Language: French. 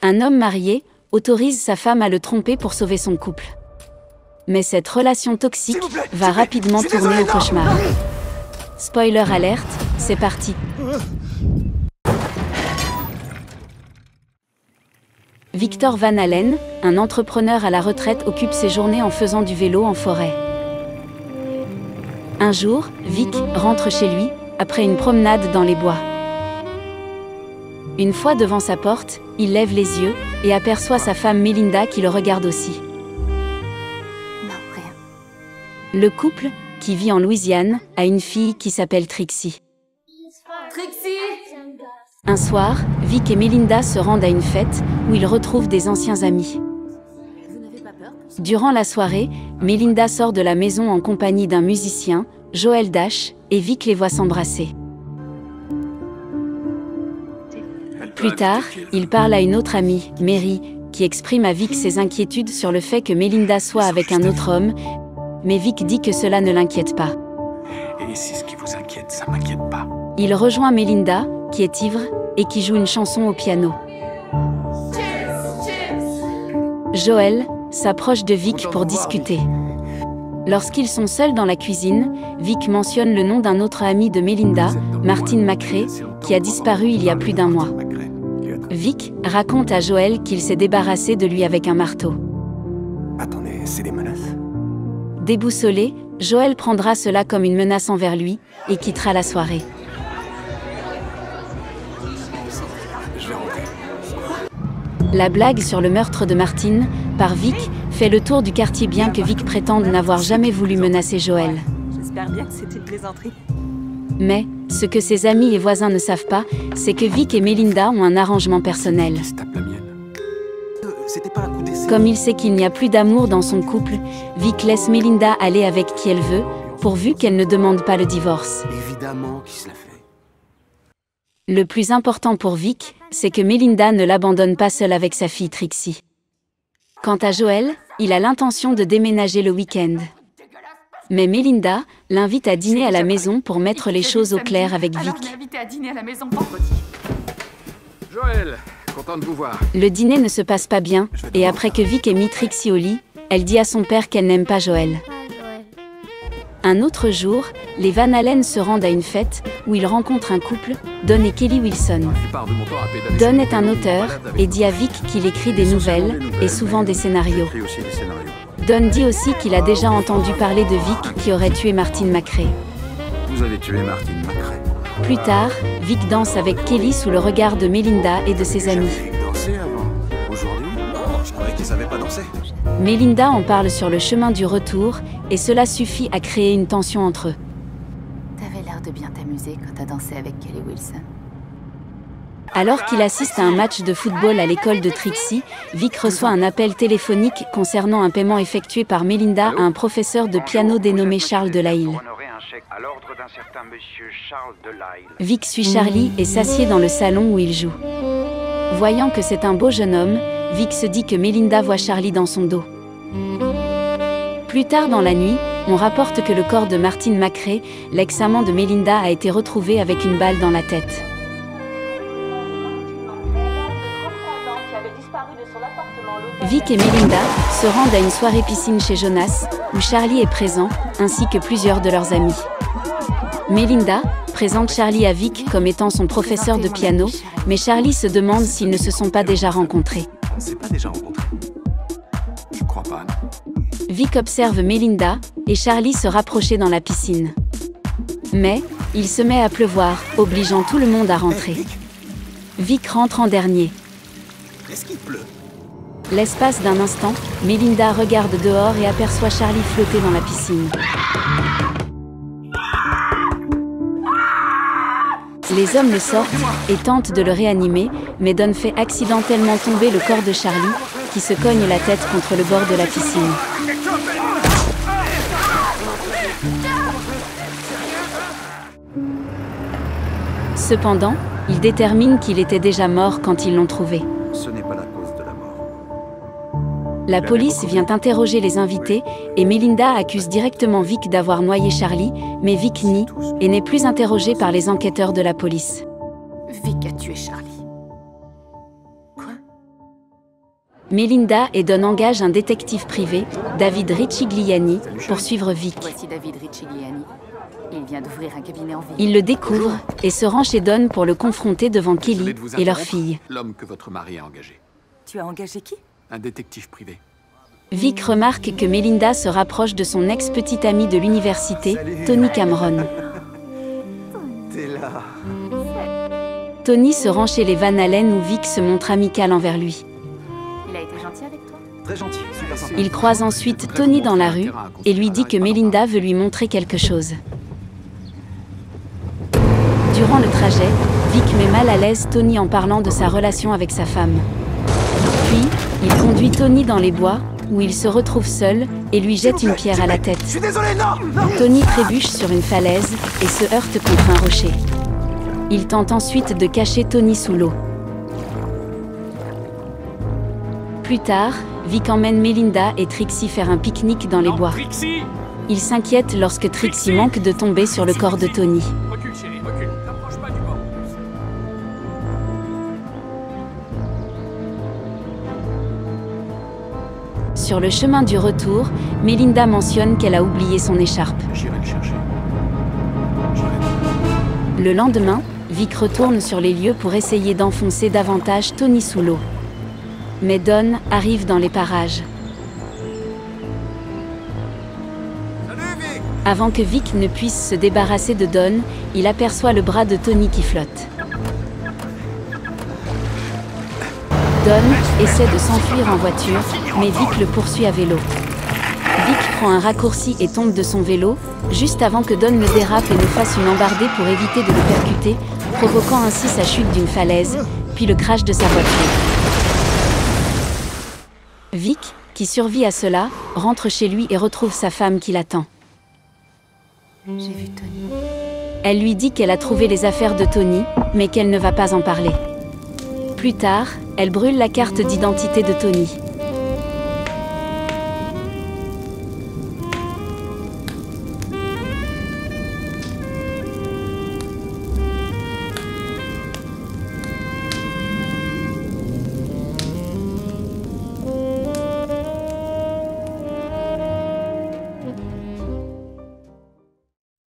Un homme marié autorise sa femme à le tromper pour sauver son couple. Mais cette relation toxique va rapidement tourner au cauchemar. Spoiler alerte, c'est parti. Victor Van Allen, un entrepreneur à la retraite, occupe ses journées en faisant du vélo en forêt. Un jour, Vic rentre chez lui, après une promenade dans les bois. Une fois devant sa porte, il lève les yeux et aperçoit sa femme Melinda qui le regarde aussi. Non, rien. Le couple, qui vit en Louisiane, a une fille qui s'appelle Trixie. Trixie! Un soir, Vic et Melinda se rendent à une fête où ils retrouvent des anciens amis. Vous n'avez pas peur? Durant la soirée, Melinda sort de la maison en compagnie d'un musicien, Joel Dash, et Vic les voit s'embrasser. Plus tard, il parle à une autre amie, Mary, qui exprime à Vic ses inquiétudes sur le fait que Melinda soit avec un autre homme, mais Vic dit que cela ne l'inquiète pas. Et si ce qui vous inquiète, ça m'inquiète pas. Il rejoint Melinda, qui est ivre, et qui joue une chanson au piano. Joel s'approche de Vic pour discuter. Lorsqu'ils sont seuls dans la cuisine, Vic mentionne le nom d'un autre ami de Melinda, Martin McRae, qui a disparu il y a plus d'un mois. Vic raconte à Joel qu'il s'est débarrassé de lui avec un marteau. Attendez, c'est des menaces? Déboussolé, Joel prendra cela comme une menace envers lui et quittera la soirée. Je vais rentrer. La blague sur le meurtre de Martin, par Vic, fait le tour du quartier bien que Vic prétende n'avoir jamais voulu menacer Joel. J'espère bien que c'était une plaisanterie. Mais, ce que ses amis et voisins ne savent pas, c'est que Vic et Melinda ont un arrangement personnel. Qui se tape la mienne? C'était pas un coup d'essai. Comme il sait qu'il n'y a plus d'amour dans son couple, Vic laisse Melinda aller avec qui elle veut, pourvu qu'elle ne demande pas le divorce. Évidemment qu'il se la fait. Le plus important pour Vic, c'est que Melinda ne l'abandonne pas seule avec sa fille Trixie. Quant à Joel, il a l'intention de déménager le week-end. Mais Melinda l'invite à dîner à la maison pour mettre les choses au clair avec Vic. Alors on est invité à dîner à la maison vendredi. Joël, content de vous voir. Le dîner ne se passe pas bien, et après que Vic ait mis Trixie au lit, elle dit à son père qu'elle n'aime pas Joel. Un autre jour, les Van Allen se rendent à une fête où ils rencontrent un couple, Don et Kelly Wilson. La plupart de mon temps à pédaler Don sur est un le vélo, auteur balade avec et dit à Vic qu'il écrit des nouvelles et souvent des scénarios. J'écris aussi des scénarios. Don dit aussi qu'il a déjà entendu parler de Vic qui aurait tué Martin McRae. Vous avez tué Martin McRae. Plus tard, Vic danse avec Kelly sous le regard de Melinda et de ses amis. J'avais dansé avant. Aujourd'hui? Non, je croyais qu'ils savaient pas danser. Melinda en parle sur le chemin du retour et cela suffit à créer une tension entre eux. T'avais l'air de bien t'amuser quand t'as dansé avec Kelly Wilson. Alors qu'il assiste à un match de football à l'école de Trixie, Vic reçoit un appel téléphonique concernant un paiement effectué par Melinda à un professeur de piano dénommé Charles Delahaye. Vic suit Charlie et s'assied dans le salon où il joue. Voyant que c'est un beau jeune homme, Vic se dit que Melinda voit Charlie dans son dos. Plus tard dans la nuit, on rapporte que le corps de Martin McRae, l'ex-amant de Melinda, a été retrouvé avec une balle dans la tête. Vic et Melinda se rendent à une soirée piscine chez Jonas, où Charlie est présent, ainsi que plusieurs de leurs amis. Melinda présente Charlie à Vic comme étant son professeur de piano, mais Charlie se demande s'ils ne se sont pas déjà rencontrés. On s'est pas déjà rencontrés? Je crois pas, non. Vic observe Melinda et Charlie se rapprocher dans la piscine. Mais, il se met à pleuvoir, obligeant tout le monde à rentrer. Vic rentre en dernier. Est-ce qu'il pleut? L'espace d'un instant, Melinda regarde dehors et aperçoit Charlie flotter dans la piscine. Les hommes le sortent et tentent de le réanimer, mais Don fait accidentellement tomber le corps de Charlie, qui se cogne la tête contre le bord de la piscine. Cependant, ils déterminent qu'il était déjà mort quand ils l'ont trouvé. Ce n'est pas la cause de la mort. La police vient interroger les invités et Melinda accuse directement Vic d'avoir noyé Charlie, mais Vic nie et n'est plus interrogé par les enquêteurs de la police. Vic a tué Charlie. Quoi? Melinda et Don engagent un détective privé, David Riccigliani, pour suivre Vic. Voici David Riccigliani. Il vient d'ouvrir un cabinet en ville. Il le découvre et se rend chez Don pour le confronter devant Désolé Kelly de vous et leur interrompre. fille. L'homme que votre mari a engagé. Tu as engagé qui? Un détective privé. Vic remarque que Melinda se rapproche de son ex-petit ami de l'université, Tony Cameron. T'es là. Tony se rend chez les Van Allen où Vic se montre amical envers lui. Il a été gentil avec toi? Très gentil, super sympa. Il croise ensuite Tony dans la rue et lui dit que Melinda veut lui montrer quelque chose. Durant le trajet, Vic met mal à l'aise Tony en parlant de sa relation avec sa femme. Puis, il conduit Tony dans les bois, où il se retrouve seul, et lui jette une pierre à la tête. Je suis désolé, non. Tony trébuche sur une falaise et se heurte contre un rocher. Il tente ensuite de cacher Tony sous l'eau. Plus tard, Vic emmène Melinda et Trixie faire un pique-nique dans les bois. Trixie! Il s'inquiète lorsque Trixie manque de tomber sur le corps de Tony. Recule, chérie, recule. T'approches pas du bord. Sur le chemin du retour, Melinda mentionne qu'elle a oublié son écharpe. J'irai le chercher. J'irai. Le lendemain, Vic retourne sur les lieux pour essayer d'enfoncer davantage Tony sous l'eau. Mais Don arrive dans les parages. Avant que Vic ne puisse se débarrasser de Don, il aperçoit le bras de Tony qui flotte. Don essaie de s'enfuir en voiture, mais Vic le poursuit à vélo. Vic prend un raccourci et tombe de son vélo, juste avant que Don ne dérape et ne fasse une embardée pour éviter de le percuter, provoquant ainsi sa chute d'une falaise, puis le crash de sa voiture. Vic, qui survit à cela, rentre chez lui et retrouve sa femme qui l'attend. J'ai vu Tony. Elle lui dit qu'elle a trouvé les affaires de Tony, mais qu'elle ne va pas en parler. Plus tard, elle brûle la carte d'identité de Tony.